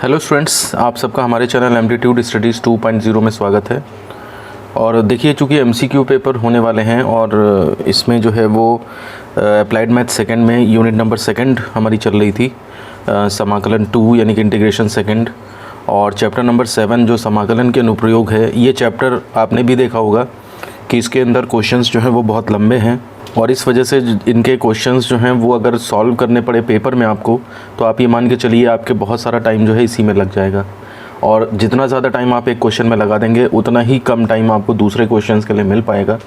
Hello students, आप सबका हमारे चैनल एप्टीट्यूड स्टडीज़ 2.0 में स्वागत है। और देखिए, चूँकि एमसीक्यू पेपर होने वाले हैं और इसमें जो है वो अप्लाइड मैथ सेकंड में यूनिट नंबर सेकंड हमारी चल रही थी, समाकलन 2 यानी कि इंटीग्रेशन सेकंड, और चैप्टर नंबर 7 जो समाकलन के अनुप्रयोग है। ये चैप्टर आपने भी देखा होगा कि इसके अंदर क्वेश्चंस जो हैं वो बहुत लंबे हैं और इस वजह से इनके क्वेश्चंस जो हैं वो अगर सॉल्व करने पड़े पेपर में आपको, तो आप ये मान के चलिए आपके बहुत सारा टाइम जो है इसी में लग जाएगा। और जितना ज़्यादा टाइम आप एक क्वेश्चन में लगा देंगे उतना ही कम टाइम आपको दूसरे क्वेश्चंस के लिए मिल पाएगा।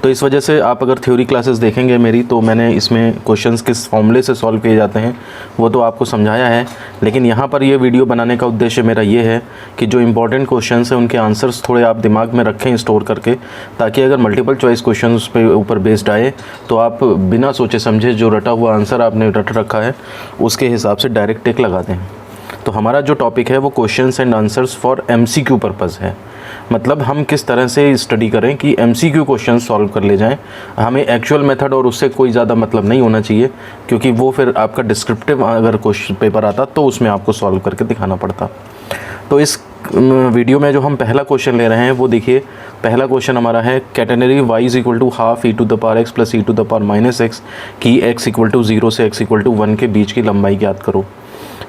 तो इस वजह से आप अगर थ्योरी क्लासेस देखेंगे मेरी, तो मैंने इसमें क्वेश्चंस किस फॉर्मूले से सॉल्व किए जाते हैं वो तो आपको समझाया है। लेकिन यहाँ पर ये वीडियो बनाने का उद्देश्य मेरा ये है कि जो इंपॉर्टेंट क्वेश्चंस हैं उनके आंसर्स थोड़े आप दिमाग में रखें स्टोर करके, ताकि अगर मल्टीपल चॉइस क्वेश्चंस पे ऊपर बेस्ड आए तो आप बिना सोचे समझे जो रटा हुआ आंसर आपने रट रखा है उसके हिसाब से डायरेक्ट टिक लगा दें। तो हमारा जो टॉपिक है वो questions and answers for MCQ purpose है। मतलब हम किस तरह से स्टडी करें कि एमसीक्यू क्वेश्चन सॉल्व कर ले जाएं। हमें एक्चुअल मेथड और उससे कोई ज़्यादा मतलब नहीं होना चाहिए, क्योंकि वो फिर आपका डिस्क्रिप्टिव अगर क्वेश्चन पेपर आता तो उसमें आपको सॉल्व करके दिखाना पड़ता। तो इस वीडियो में जो हम पहला क्वेश्चन ले रहे हैं वो देखिए, पहला क्वेश्चन हमारा है catenary y is equal to half e⁻x plus e⁻⁻x की x इक्वल टू 0 से x इक्वल टू 1 के बीच की लंबाई ज्ञात करो।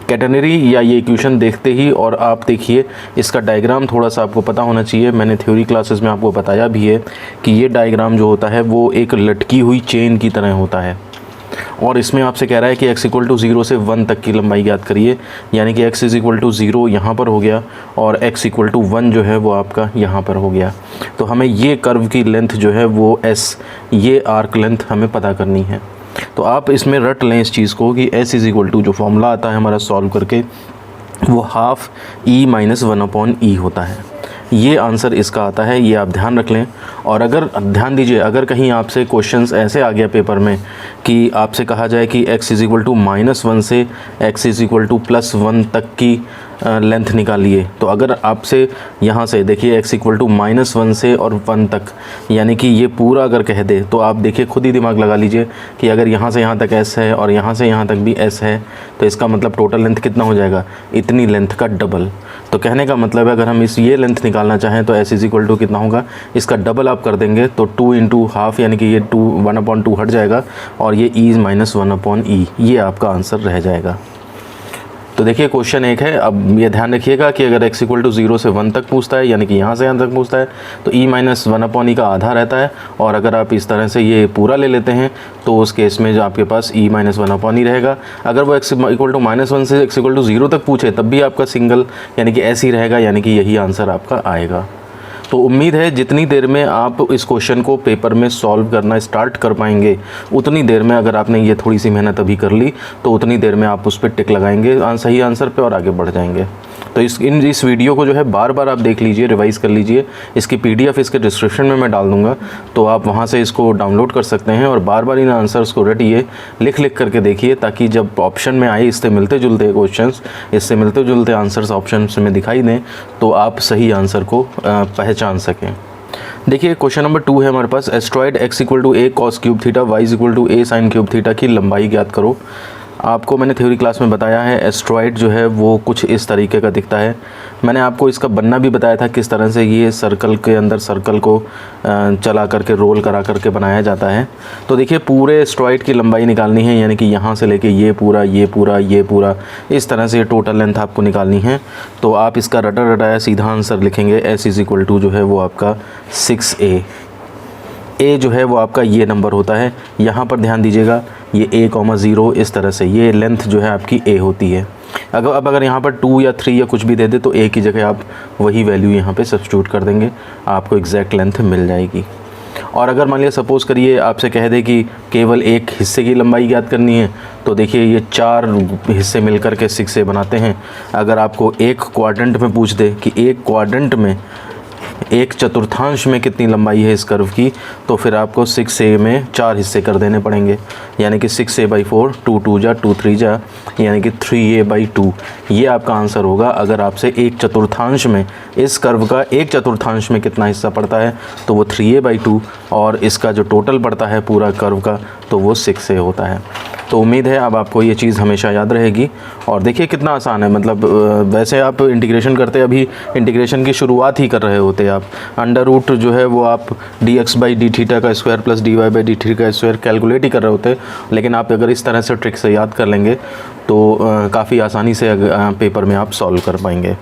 कैटेनरी या ये इक्वेशन देखते ही, और आप देखिए इसका डायग्राम थोड़ा सा आपको पता होना चाहिए। मैंने थ्योरी क्लासेस में आपको बताया भी है कि ये डायग्राम जो होता है वो एक लटकी हुई चेन की तरह होता है। और इसमें आपसे कह रहा है कि x इक्वल टू 0 से 1 तक की लंबाई ज्ञात करिए, यानी कि x इज इक्वल टू 0 यहाँ पर हो गया और x इक्वल टू 1 जो है वो आपका यहाँ पर हो गया। तो हमें ये कर्व की लेंथ जो है वो s, ये आर्क लेंथ हमें पता करनी है। तो आप इसमें रट लें इस चीज़ को कि s इज इक्वल टू जो फॉर्मूला आता है हमारा सॉल्व करके वो हाफ e-1/e होता है। ये आंसर इसका आता है, ये आप ध्यान रख लें। और अगर ध्यान दीजिए, अगर कहीं आपसे क्वेश्चंस ऐसे आ गया पेपर में कि आपसे कहा जाए कि x इज इक्वल टू -1 से x इज इक्वल टू +1 तक की लेंथ निकालिए, तो अगर आपसे यहाँ से देखिए x इक्वल टू -1 से और 1 तक, यानी कि ये पूरा अगर कह दे, तो आप देखिए खुद ही दिमाग लगा लीजिए कि अगर यहाँ से यहाँ तक s है और यहाँ से यहाँ तक भी s है, तो इसका मतलब टोटल लेंथ कितना हो जाएगा, इतनी लेंथ का डबल। तो कहने का मतलब है अगर हम ये लेंथ निकालना चाहें तो s इज इक्वल टू कितना होगा, इसका डबल आप कर देंगे तो 2 इंटू हाफ, यानी कि ये 1/2 हट जाएगा और ये e-1/e, ये आपका आंसर रह जाएगा। तो देखिए क्वेश्चन 1 है। अब ये ध्यान रखिएगा कि अगर x इक्वल टू 0 से 1 तक पूछता है, यानी कि यहाँ से यहाँ तक पूछता है, तो e-1/e का आधा रहता है। और अगर आप इस तरह से ये पूरा ले लेते हैं तो उस केस में जो आपके पास e-1/e रहेगा। अगर वो x इक्वल टू -1 से x इक्वल टू 0 तक पूछे तब भी आपका सिंगल यानी कि ऐसे ही रहेगा, यानी कि यही आंसर आपका आएगा। तो उम्मीद है जितनी देर में आप इस क्वेश्चन को पेपर में सॉल्व करना स्टार्ट कर पाएंगे, उतनी देर में अगर आपने ये थोड़ी सी मेहनत अभी कर ली तो उतनी देर में आप उस पर टिक लगाएंगे सही आंसर पे और आगे बढ़ जाएंगे। तो इस वीडियो को जो है बार बार आप देख लीजिए, रिवाइज़ कर लीजिए। इसकी PDF इसके डिस्क्रिप्शन में मैं डाल दूँगा, तो आप वहाँ से इसको डाउनलोड कर सकते हैं और बार बार इन आंसर्स को रटिए, लिख करके देखिए, ताकि जब ऑप्शन में आए इससे मिलते जुलते क्वेश्चंस, इससे मिलते जुलते आंसर्स ऑप्शन में दिखाई दें तो आप सही आंसर को पहचान सकें। देखिए क्वेश्चन नंबर 2 है हमारे पास, astroid x equal to a cos cube theta y is equal to a sin cube theta की लंबाई ज्ञात करो। आपको मैंने थ्योरी क्लास में बताया है एस्ट्रॉयड जो है वो कुछ इस तरीके का दिखता है। मैंने आपको इसका बनना भी बताया था, किस तरह से ये सर्कल के अंदर सर्कल को चला करके रोल करा करके बनाया जाता है। तो देखिए पूरे एस्ट्रॉयड की लंबाई निकालनी है, यानी कि यहाँ से लेके ये पूरा ये पूरा ये पूरा, इस तरह से टोटल लेंथ आपको निकालनी है। तो आप इसका रटा रटाया सीधा आंसर लिखेंगे, s इज इक्वल टू जो है वो आपका 6a। a जो है वो आपका ये नंबर होता है। यहाँ पर ध्यान दीजिएगा, ये a,0 इस तरह से ये लेंथ जो है आपकी a होती है। अगर यहाँ पर 2 या 3 या कुछ भी दे दे तो a की जगह आप वही वैल्यू यहाँ पे सब्स्टिट्यूट कर देंगे, आपको एग्जैक्ट लेंथ मिल जाएगी। और अगर मान लिया सपोज़ करिए आपसे कह दे कि केवल एक हिस्से की लंबाई ज्ञात करनी है, तो देखिए ये 4 हिस्से मिलकर के 6a बनाते हैं। अगर आपको एक क्वाड्रेंट में पूछ दे कि एक क्वाड्रेंट में एक चतुर्थांश में कितनी लंबाई है इस कर्व की, तो फिर आपको 6a में 4 हिस्से कर देने पड़ेंगे, यानी कि 6a/4, 2 2 जा 2 3 जा, यानी कि 3a/2। ये आपका आंसर होगा। अगर आपसे एक चतुर्थांश में, इस कर्व का एक चतुर्थांश में कितना हिस्सा पड़ता है, तो वो 3a/2, और इसका जो टोटल पड़ता है पूरा कर्व का, तो वो 6a होता है। तो उम्मीद है अब आपको ये चीज़ हमेशा याद रहेगी। और देखिए कितना आसान है, मतलब वैसे आप इंटीग्रेशन करते अभी इंटीग्रेशन की शुरुआत ही कर रहे होते आप। अंडर रूट जो है वो आप dx/d θ² प्लस dy/dt का स्क्वायर कैलकुलेट ही कर रहे होते, लेकिन आप अगर इस तरह से ट्रिक से याद कर लेंगे तो काफ़ी आसानी से पेपर में आप सॉल्व कर पाएंगे।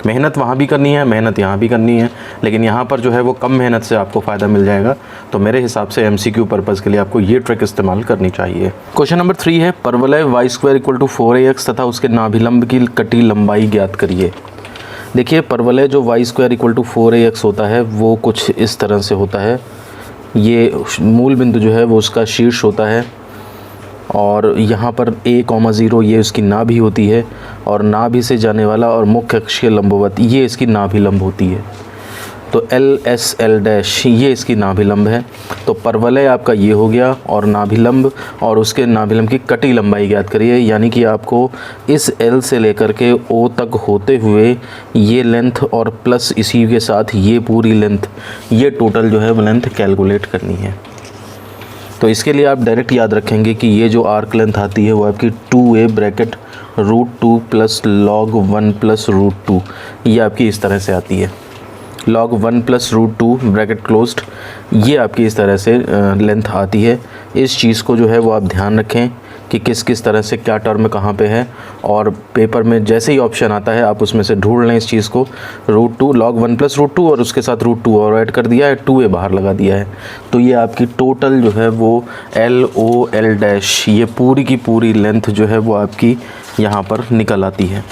मेहनत वहाँ भी करनी है, मेहनत यहाँ भी करनी है, लेकिन यहाँ पर जो है वो कम मेहनत से आपको फ़ायदा मिल जाएगा। तो मेरे हिसाब से MCQ पर्पज़ के लिए आपको ये ट्रिक इस्तेमाल करनी चाहिए। क्वेश्चन नंबर 3 है, परवलय y² = 4ax तथा उसके नाभिलंब की कटी लंबाई ज्ञात करिए। देखिए परवलय जो y² = 4ax होता है वो कुछ इस तरह से होता है। ये मूल बिंदु जो है वो उसका शीर्ष होता है और यहाँ पर a,0 ये उसकी नाभि होती है और नाभि से जाने वाला और मुख्य अक्ष के लंबवत ये इसकी नाभिलंब होती है। तो LSL' ये इसकी नाभिलंब है। तो परवलय आपका ये हो गया और नाभिलंब और उसके नाभिलंब की कटी लंबाई ज्ञात करिए, यानी कि आपको इस L से लेकर के O तक होते हुए ये लेंथ और प्लस इसी के साथ ये पूरी लेंथ, ये टोटल जो है वो लेंथ कैलकुलेट करनी है। तो इसके लिए आप डायरेक्ट याद रखेंगे कि ये जो आर्क लेंथ आती है वो आपकी 2a bracket √2 plus log 1 plus √2, ये आपकी इस तरह से आती है। log 1 प्लस √2 ब्रैकेट क्लोज्ड, ये आपकी इस तरह से लेंथ आती है। इस चीज़ को जो है वो आप ध्यान रखें कि किस किस तरह से क्या टर्म कहाँ पे है, और पेपर में जैसे ही ऑप्शन आता है आप उसमें से ढूंढ लें इस चीज़ को। √2 log 1 प्लस √2 और उसके साथ √2 और ऐड कर दिया है, 2a बाहर लगा दिया है। तो ये आपकी टोटल जो है वो LOL' ये पूरी की पूरी लेंथ जो है वो आपकी यहाँ पर निकल आती है।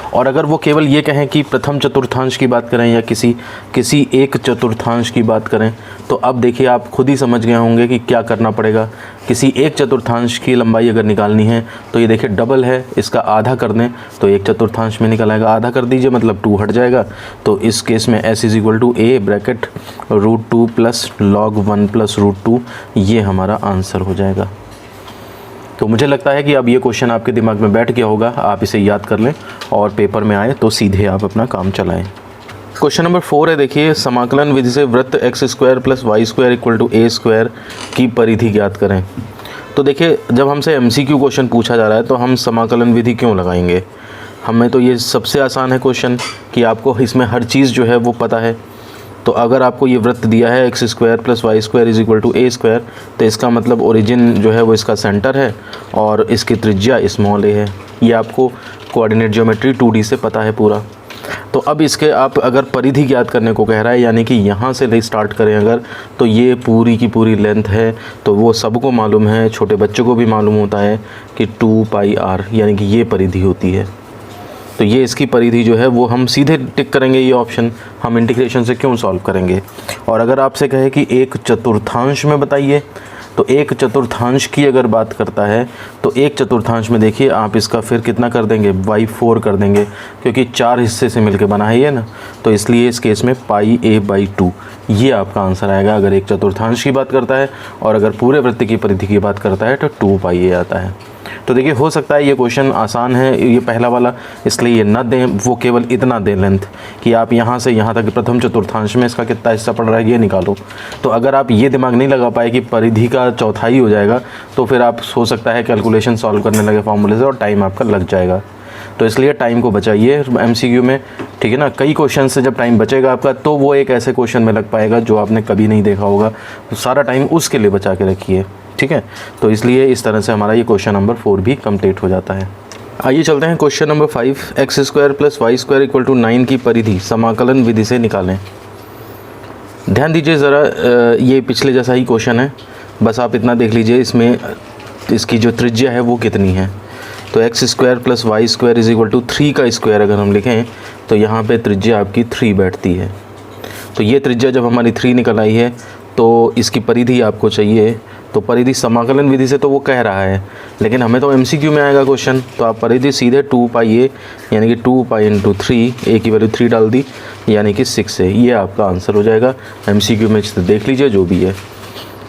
और अगर वो केवल ये कहें कि प्रथम चतुर्थांश की बात करें या किसी एक चतुर्थांश की बात करें, तो अब देखिए आप खुद ही समझ गए होंगे कि क्या करना पड़ेगा। किसी एक चतुर्थांश की लंबाई अगर निकालनी है तो ये देखिए डबल है, इसका आधा कर दें तो एक चतुर्थांश में निकल आएगा। आधा कर दीजिए मतलब 2 हट जाएगा। तो इस केस में S = a bracket √2 plus log 1 plus √2, ये हमारा आंसर हो जाएगा। तो मुझे लगता है कि अब ये क्वेश्चन आपके दिमाग में बैठ गया होगा, आप इसे याद कर लें और पेपर में आए तो सीधे आप अपना काम चलाएं। क्वेश्चन नंबर 4 है, देखिए समाकलन विधि से वृत्त x² + y² = a² की परिधि ज्ञात करें। तो देखिए जब हमसे MCQ क्वेश्चन पूछा जा रहा है तो हम समाकलन विधि क्यों लगाएंगे। हमें तो ये सबसे आसान है क्वेश्चन कि आपको इसमें हर चीज़ जो है वो पता है। तो अगर आपको ये वृत्त दिया है x² + y² = a², तो इसका मतलब ओरिजिन जो है वो इसका सेंटर है और इसकी त्रिज्या स्मॉल a है। ये आपको कोऑर्डिनेट ज्योमेट्री 2D से पता है पूरा। तो अब इसके आप अगर परिधि ज्ञात करने को कह रहा है, यानी कि यहाँ से स्टार्ट करें अगर, तो ये पूरी की पूरी लेंथ है। तो वो सबको मालूम है, छोटे बच्चों को भी मालूम होता है कि 2πr यानी कि ये परिधि होती है। तो ये इसकी परिधि जो है वो हम सीधे टिक करेंगे ये ऑप्शन, हम इंटीग्रेशन से क्यों सॉल्व करेंगे। और अगर आपसे कहे कि एक चतुर्थांश में बताइए, तो एक चतुर्थांश की अगर बात करता है तो एक चतुर्थांश में देखिए आप इसका फिर कितना कर देंगे, y4 कर देंगे, क्योंकि 4 हिस्से से मिलके बना है ये ना। तो इसलिए इस केस में πa/2 ये आपका आंसर आएगा अगर एक चतुर्थांश की बात करता है। और अगर पूरे वृत्त की परिधि की बात करता है तो 2πa आता है। तो देखिए हो सकता है ये क्वेश्चन आसान है ये पहला वाला, इसलिए ये न दें, वो केवल इतना दें लेंथ कि आप यहाँ से यहाँ तक प्रथम चतुर्थांश में इसका कितना हिस्सा पड़ रहा है ये निकालो। तो अगर आप ये दिमाग नहीं लगा पाए कि परिधि का चौथाई हो जाएगा, तो फिर आप हो सकता है कैलकुलेशन सॉल्व करने लगे फॉर्मूले से और टाइम आपका लग जाएगा। तो इसलिए टाइम को बचाइए MCQ में, ठीक है ना। कई क्वेश्चन से जब टाइम बचेगा आपका तो वो एक ऐसे क्वेश्चन में लग पाएगा जो आपने कभी नहीं देखा होगा, तो सारा टाइम उसके लिए बचा के रखिए, ठीक है। तो इसलिए इस तरह से हमारा ये क्वेश्चन नंबर 4 भी कंप्लीट हो जाता है। आइए चलते हैं क्वेश्चन नंबर 5, x² + y² = 9 की परिधि समाकलन विधि से निकालें। ध्यान दीजिए ज़रा, ये पिछले जैसा ही क्वेश्चन है, बस आप इतना देख लीजिए इसमें इसकी जो त्रिज्या है वो कितनी है। तो x² + y² = 3 का स्क्वायर अगर हम लिखें तो यहाँ पे त्रिज्या आपकी 3 बैठती है। तो ये त्रिज्या जब हमारी 3 निकल आई है तो इसकी परिधि आपको चाहिए। तो परिधि समाकलन विधि से तो वो कह रहा है, लेकिन हमें तो MCQ में आएगा क्वेश्चन, तो आप परिधि सीधे 2πa यानी कि 2π × 3, a की वैल्यू 3 डाल दी यानी कि 6 है, ये आपका आंसर हो जाएगा। MCQ में देख लीजिए जो भी है।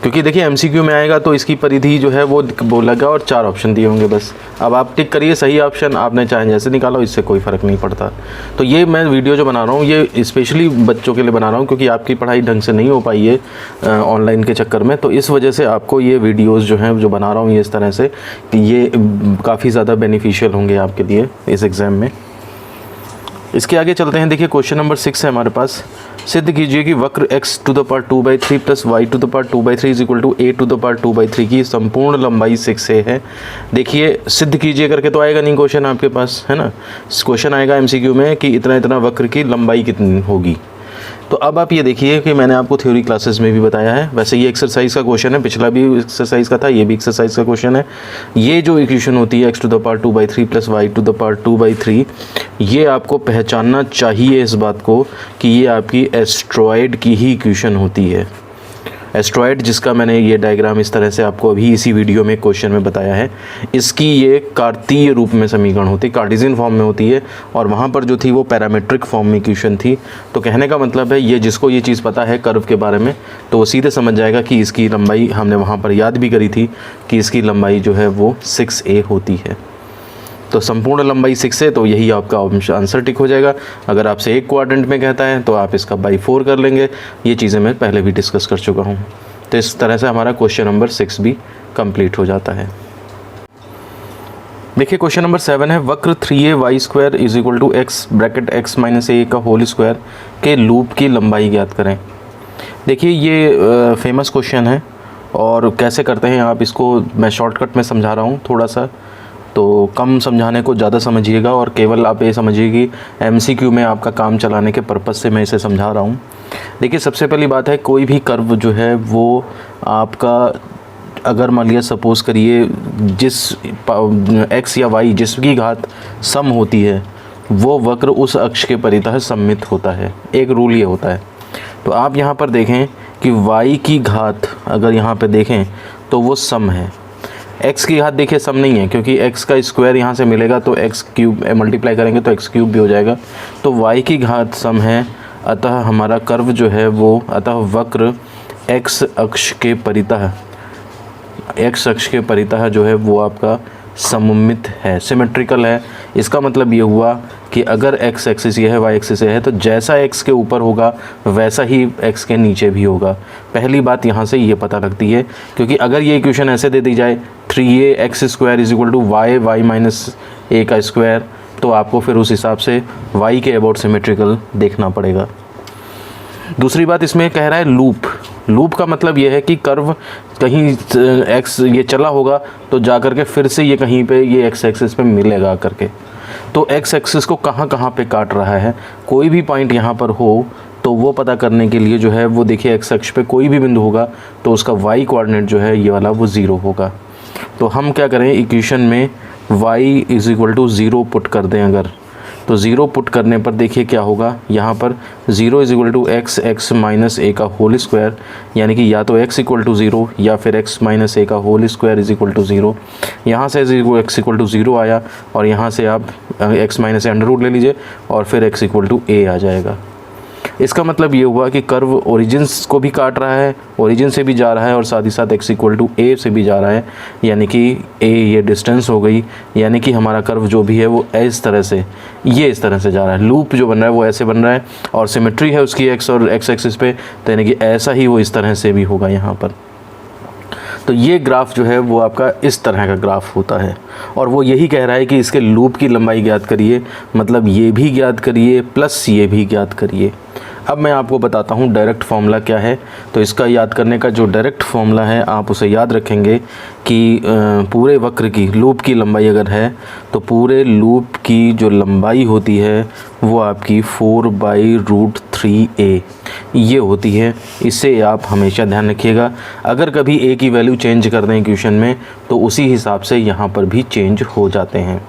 क्योंकि देखिए एमसीक्यू में आएगा तो इसकी परिधि जो है वो बोलेगा और 4 ऑप्शन दिए होंगे बस। अब आप टिक करिए सही ऑप्शन, आपने चाहे जैसे निकालो, इससे कोई फ़र्क नहीं पड़ता। तो ये मैं वीडियो जो बना रहा हूँ ये स्पेशली बच्चों के लिए बना रहा हूँ, क्योंकि आपकी पढ़ाई ढंग से नहीं हो पाई है ऑनलाइन के चक्कर में। तो इस वजह से आपको ये वीडियोज़ जो हैं जो बना रहा हूँ ये इस तरह से कि ये काफ़ी ज़्यादा बेनिफिशियल होंगे आपके लिए इस एग्ज़ाम में। इसके आगे चलते हैं। देखिए क्वेश्चन नंबर 6 है हमारे पास। सिद्ध कीजिए कि वक्र x to the power 2/3 plus y to the power 2/3 is equal to a to the power 2/3 की संपूर्ण लंबाई 6a है। देखिए सिद्ध कीजिए करके तो आएगा नहीं क्वेश्चन आपके पास, है ना। क्वेश्चन आएगा एमसीक्यू में कि इतना इतना वक्र की लंबाई कितनी होगी। तो अब आप ये देखिए कि मैंने आपको थ्योरी क्लासेस में भी बताया है। वैसे ये एक्सरसाइज का क्वेश्चन है, पिछला भी एक्सरसाइज का था, ये भी एक्सरसाइज का क्वेश्चन है। ये जो इक्वेशन होती है x to the power 2/3 plus y to the power 2/3, ये आपको पहचानना चाहिए इस बात को कि ये आपकी एस्ट्रॉयड की ही इक्वेशन होती है। एस्ट्रॉयड जिसका मैंने ये डायग्राम इस तरह से आपको अभी इसी वीडियो में क्वेश्चन में बताया है, इसकी ये कार्तीय रूप में समीकरण होती है, कार्टेशियन फॉर्म में होती है, और वहाँ पर जो थी वो पैरामेट्रिक फॉर्म में इक्वेशन थी। तो कहने का मतलब है ये जिसको ये चीज़ पता है कर्व के बारे में, तो वो सीधे समझ जाएगा कि इसकी लंबाई हमने वहाँ पर याद भी करी थी कि इसकी लंबाई जो है वो 6a होती है। तो संपूर्ण लंबाई 6 है, तो यही आपका आंसर टिक हो जाएगा। अगर आपसे एक क्वाड्रेंट में कहता है तो आप इसका बाई 4 कर लेंगे। ये चीज़ें मैं पहले भी डिस्कस कर चुका हूँ। तो इस तरह से हमारा क्वेश्चन नंबर 6 भी कंप्लीट हो जाता है। देखिए क्वेश्चन नंबर 7 है। वक्र 3ay² is equal to x bracket x minus a का होल स्क्वायर के लूप की लंबाई ज्ञात करें। देखिए ये फेमस क्वेश्चन है, और कैसे करते हैं आप इसको मैं शॉर्टकट में समझा रहा हूँ थोड़ा सा, तो कम समझाने को ज़्यादा समझिएगा, और केवल आप ये समझिए कि एमसीक्यू में आपका काम चलाने के पर्पज़ से मैं इसे समझा रहा हूँ। देखिए सबसे पहली बात है, कोई भी कर्व जो है वो आपका, अगर मान लिया सपोज़ करिए जिस x या y जिसकी घात सम होती है वो वक्र उस अक्ष के परितः सममित होता है। एक रूल ये होता है। तो आप यहाँ पर देखें कि y की घात अगर यहाँ पे देखें तो वो सम है। x की घात देखिए सम नहीं है, क्योंकि x का स्क्वायर यहाँ से मिलेगा तो x क्यूब मल्टीप्लाई करेंगे तो x क्यूब भी हो जाएगा। तो y की घात सम है, अतः हमारा कर्व जो है वो, अतः वक्र x अक्ष के परितः जो है वो आपका सममित है, सिमेट्रिकल है। इसका मतलब ये हुआ कि अगर x एक्सिस ये है, y एक्सिस ये है, तो जैसा x के ऊपर होगा वैसा ही x के नीचे भी होगा। पहली बात यहाँ से ये पता लगती है, क्योंकि अगर ये इक्वेशन ऐसे दे दी जाए 3ax² is equal to y minus a का स्क्वायर, तो आपको फिर उस हिसाब से y के अबाउट सिमेट्रिकल देखना पड़ेगा। दूसरी बात इसमें कह रहा है लूप का मतलब ये है कि कर्व कहीं x ये चला होगा तो जा कर के फिर से ये कहीं पे ये x एक्सिस पे मिलेगा करके। तो x एक्सिस को कहाँ पे काट रहा है, कोई भी पॉइंट यहाँ पर हो तो वो पता करने के लिए जो है वो देखिए x अक्ष पे कोई भी बिंदु होगा तो उसका y कोऑर्डिनेट जो है ये वाला वो 0 होगा। तो हम क्या करें, इक्वेशन में y is equal to 0 put कर दें अगर, तो 0 पुट करने पर देखिए क्या होगा, यहाँ पर 0 is equal to x minus a का होल स्क्वायर, यानी कि या तो x इक्वल टू 0 या फिर x माइनस a का whole square is equal to 0। यहाँ से x इक्वल टू 0 आया, और यहाँ से आप x माइनस अंडर रूट ले लीजिए और फिर x इक्वल टू a आ जाएगा। इसका मतलब ये हुआ कि कर्व ओरिजिन्स को भी काट रहा है, ओरिजिन से भी जा रहा है, और साथ ही साथ x इक्वल टू a से भी जा रहा है, यानी कि a ये डिस्टेंस हो गई, यानी कि हमारा कर्व जो भी है वो इस तरह से, ये इस तरह से जा रहा है। लूप जो बन रहा है वो ऐसे बन रहा है, और सिमेट्री है उसकी x और x एक्सिस पे, तो यानी कि ऐसा ही वो इस तरह से भी होगा यहाँ पर। तो ये ग्राफ जो है वो आपका इस तरह का ग्राफ होता है, और वो यही कह रहा है कि इसके लूप की लंबाई ज्ञात करिए, मतलब ये भी ज्ञात करिए प्लस ये भी ज्ञात करिए। अब मैं आपको बताता हूँ डायरेक्ट फार्मूला क्या है। तो इसका याद करने का जो डायरेक्ट फार्मूला है आप उसे याद रखेंगे कि पूरे वक्र की लूप की लंबाई अगर है तो पूरे लूप की जो लंबाई होती है वो आपकी 4/√3a ये होती है। इससे आप हमेशा ध्यान रखिएगा, अगर कभी a की वैल्यू चेंज कर दें इक्वेशन में तो उसी हिसाब से यहाँ पर भी चेंज हो जाते हैं।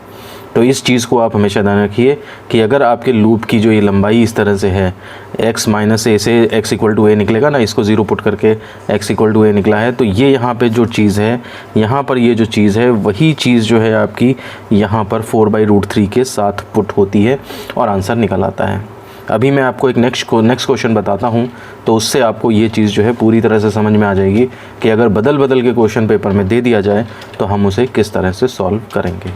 तो इस चीज़ को आप हमेशा ध्यान रखिए कि अगर आपके लूप की जो ये लंबाई इस तरह से है, x माइनस a से x इक्वल टू a निकलेगा ना, इसको 0 पुट करके x इक्वल टू a निकला है, तो ये यहाँ पे जो चीज़ है, यहाँ पर ये जो चीज़ है वही चीज़ जो है आपकी यहाँ पर 4/√3 के साथ पुट होती है और आंसर निकल आता है। अभी मैं आपको एक नेक्स्ट क्वेश्चन बताता हूँ, तो उससे आपको ये चीज़ जो है पूरी तरह से समझ में आ जाएगी कि अगर बदल बदल के क्वेश्चन पेपर में दे दिया जाए तो हम उसे किस तरह से सॉल्व करेंगे।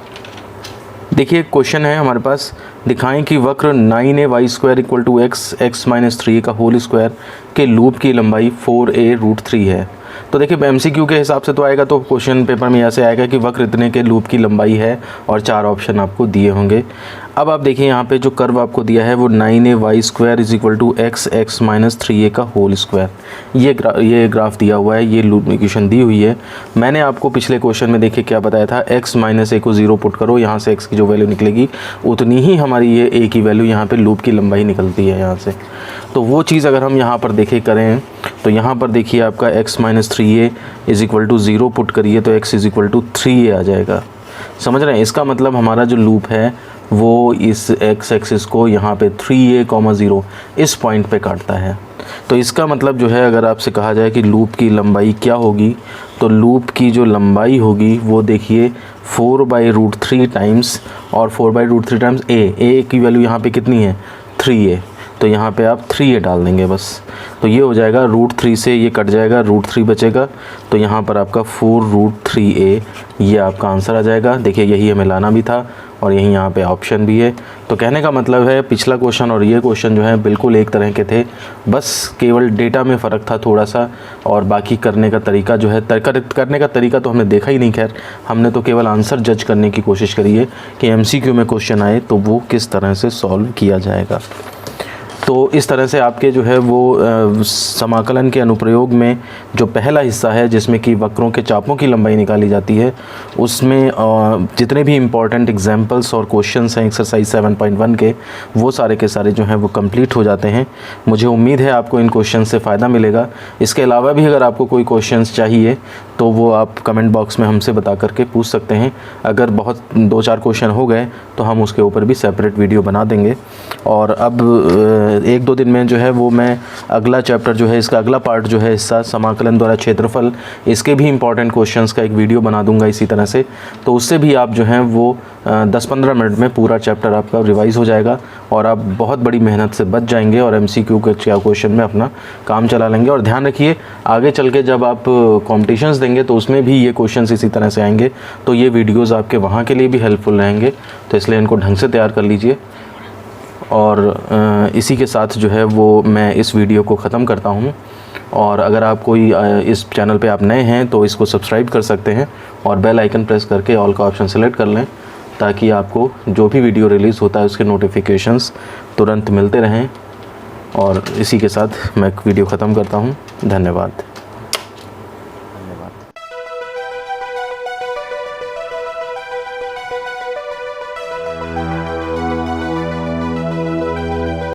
देखिए क्वेश्चन है हमारे पास, दिखाएं कि वक्र 9a² = x - 3 का होल स्क्वायर के लूप की लंबाई 4a√3 है। तो देखिए MCQ के हिसाब से तो आएगा, तो क्वेश्चन पेपर में ऐसे आएगा कि वक्र इतने के लूप की लंबाई है और 4 ऑप्शन आपको दिए होंगे। अब आप देखिए यहाँ पे जो कर्व आपको दिया है वो 9ay² = x - 3a का होल स्क्वायर, ये ग्राफ दिया हुआ है, ये लूप इक्वेशन दी हुई है। मैंने आपको पिछले क्वेश्चन में देखिए क्या बताया था, x - a को 0 पुट करो, यहाँ से x की जो वैल्यू निकलेगी उतनी ही हमारी ये a की वैल्यू यहाँ पे लूप की लंबाई निकलती है यहाँ से। तो वो चीज़ अगर हम यहाँ पर देखें करें तो यहाँ पर देखिए आपका x - 3a = 0 पुट करिए तो x = 3a आ जाएगा। समझ रहे हैं, इसका मतलब हमारा जो लूप है वो इस x एक्सिस को यहाँ पे 3a,0 इस पॉइंट पे काटता है। तो इसका मतलब जो है अगर आपसे कहा जाए कि लूप की लंबाई क्या होगी, तो लूप की जो लंबाई होगी वो देखिए 4/√3 टाइम्स, और 4/√3 टाइम्स a की वैल्यू यहाँ पे कितनी है 3a, तो यहाँ पे आप 3a डाल देंगे बस। तो ये हो जाएगा √3 से ये कट जाएगा, √3 बचेगा, तो यहाँ पर आपका 4√3a ये आपका आंसर आ जाएगा। देखिए यही हमें लाना भी था और यही यहाँ पे ऑप्शन भी है। तो कहने का मतलब है पिछला क्वेश्चन और ये क्वेश्चन जो है बिल्कुल एक तरह के थे, बस केवल डेटा में फ़र्क था थोड़ा सा, और बाकी करने का तरीका जो है करने का तरीका तो हमने देखा ही नहीं। खैर हमने तो केवल आंसर जज करने की कोशिश करी है कि MCQ में क्वेश्चन आए तो वो किस तरह से सॉल्व किया जाएगा। तो इस तरह से आपके जो है वो समाकलन के अनुप्रयोग में जो पहला हिस्सा है जिसमें कि वक्रों के चापों की लंबाई निकाली जाती है, उसमें जितने भी इम्पॉर्टेंट एग्जांपल्स और क्वेश्चंस हैं एक्सरसाइज 7.1 के, वो सारे के सारे जो हैं वो कंप्लीट हो जाते हैं। मुझे उम्मीद है आपको इन क्वेश्चन से फ़ायदा मिलेगा। इसके अलावा भी अगर आपको कोई क्वेश्चंस चाहिए तो वो आप कमेंट बॉक्स में हमसे बता करके पूछ सकते हैं। अगर बहुत 2-4 क्वेश्चन हो गए तो हम उसके ऊपर भी सेपरेट वीडियो बना देंगे। और अब 1-2 दिन में जो है वो मैं अगला चैप्टर जो है, इसका अगला पार्ट जो है हिस्सा समाकलन द्वारा क्षेत्रफल, इसके भी इंपॉर्टेंट क्वेश्चंस का एक वीडियो बना दूंगा इसी तरह से। तो उससे भी आप जो हैं वो 10-15 मिनट में पूरा चैप्टर आपका रिवाइज़ हो जाएगा और आप बहुत बड़ी मेहनत से बच जाएंगे और MCQ के क्वेश्चन में अपना काम चला लेंगे। और ध्यान रखिए आगे चल के जब आप कॉम्पिटिशन्स देंगे तो उसमें भी ये क्वेश्चंस इसी तरह से आएंगे, तो ये वीडियोज़ आपके वहाँ के लिए भी हेल्पफुल रहेंगे। तो इसलिए इनको ढंग से तैयार कर लीजिए। और इसी के साथ जो है वो मैं इस वीडियो को ख़त्म करता हूँ। और अगर आप कोई इस चैनल पे आप नए हैं तो इसको सब्सक्राइब कर सकते हैं और बेल आइकन प्रेस करके ऑल का ऑप्शन सेलेक्ट कर लें, ताकि आपको जो भी वीडियो रिलीज़ होता है उसके नोटिफिकेशंस तुरंत मिलते रहें। और इसी के साथ मैं वीडियो ख़त्म करता हूँ। धन्यवाद।